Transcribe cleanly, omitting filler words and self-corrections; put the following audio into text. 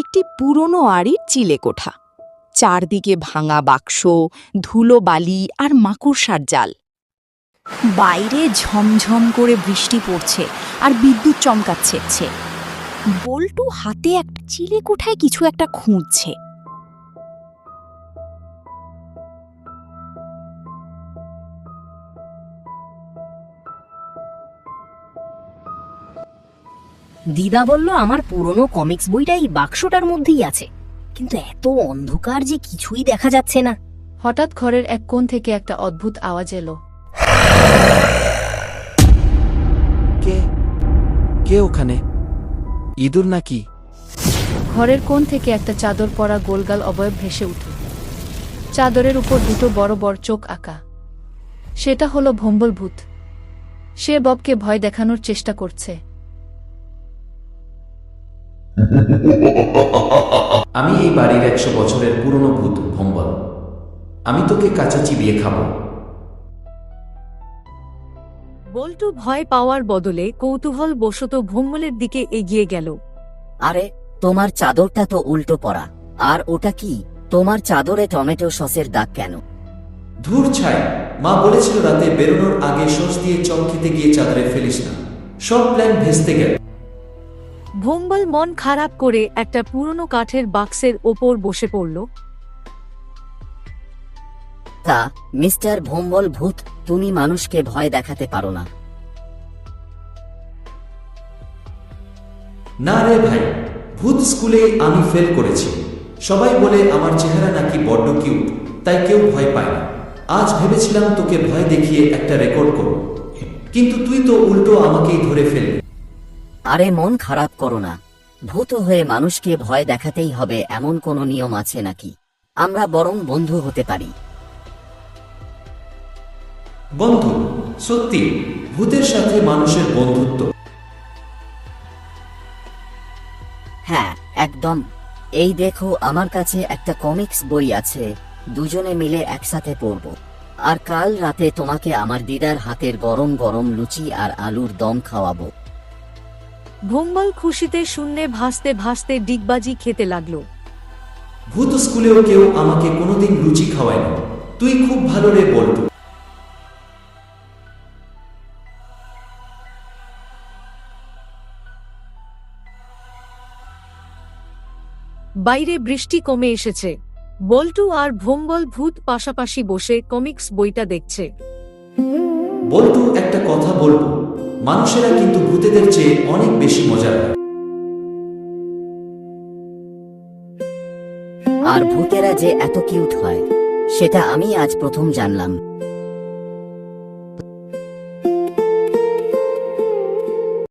একটি পুরনো আড়ির চিলেকোঠা, চারদিকে ভাঙা বাক্স, ধুলো বালি আর মাকড়সার জাল। বাইরে ঝমঝম করে বৃষ্টি পড়ছে আর বিদ্যুৎ চমকাচ্ছে। বল্টু হাতে একটা চিলেকোঠায় কিছু একটা খুঁজছে। দিদা বলল আমার পুরনো কমিক্স বইটা এই বাক্সটার মধ্যেই আছে, কিন্তু এত অন্ধকার যে কিছুই দেখা যাচ্ছে না। হঠাৎ ঘরের এক কোণ থেকে একটা অদ্ভুত আওয়াজ এলো। কে কে ওখানে? ইঁদুর নাকি? ঘরের কোণ থেকে একটা চাদর পরা গোলগাল অবয়ব ভেসে উঠল। চাদরের উপর দুটো বড় বড় চোখ আঁকা। সেটা হলো ভম্বল ভূত। সে ববকে ভয় দেখানোর চেষ্টা করছে। আমি এই বাড়ির 100 বছরের পুরনো ভূত ভম্বল। আমি তোকে কাঁচা চিবিয়ে খাবো। বল্টু ভয় পাওয়ার বদলে কৌতূহল বশত ভম্বলের দিকে এগিয়ে গেল। আরে তোমার চাদরটা তো উল্টো পড়া। আর ওটা কি? তোমার চাদরে টমেটো সসের দাগ কেন? ধুর ছাই, মা বলেছিল রাতে বেরোনোর আগে সস দিয়ে চপ খেতে গিয়ে চাদরে ফেলিস না। সব প্ল্যান ভেস্তে গেল। ভম্বল মন খারাপ করে একটা পুরনো কাঠের বাক্সের ওপর বসে পড়ল। তা মিস্টার ভম্বল ভূত, তুমি মানুষকে ভয় দেখাতে পারো না? না রে ভাই, ভূত স্কুলে আমি ফেল করেছি। সবাই বলে আমার চেহারা নাকি বড্ড কিউট, তাই কেউ ভয় পায় না। আজ ভেবেছিলাম তোকে ভয় দেখিয়ে একটা রেকর্ড করব, কিন্তু তুই তো উল্টো আমাকেই ধরে ফেললি। আরে মন খারাপ করো না। ভূত হয়ে মানুষকে ভয় দেখাতেই হবে এমন কোনো নিয়ম আছে নাকি? আমরা বরং বন্ধু হতে পারি। বন্ধু? সত্যি? ভূতের সাথে মানুষের বন্ধুত্ব? হ্যাঁ একদম। এই দেখো, আমার কাছে একটা কমিক্স বই আছে, দুজনে মিলে একসাথে পড়ব। আর কাল রাতে তোমাকে আমার দিদার হাতের গরম গরম লুচি আর আলুর দম খাওয়াবো। ভম্বল খুশিতে শূন্যে ভাসতে ভাসতে ডিগবাজি খেতে লাগলো। ভূত স্কুলেও কেউ আমাকে কোনোদিন লুচি খাওয়ায়নি। তুই খুব ভালো রে বল্টু। বাইরে বৃষ্টি কমে এসেছে। বল্টু আর ভম্বল ভূত পাশাপাশি বসে কমিক্স বইটা দেখছে। বল্টু, একটা কথা বলবো, মানুষেরা কিন্তু ভূতেদের চেয়ে অনেক বেশি মজার হয়। আর ভূতেরা যে এত কিউট হয়, সেটা আমি আজ প্রথম জানলাম।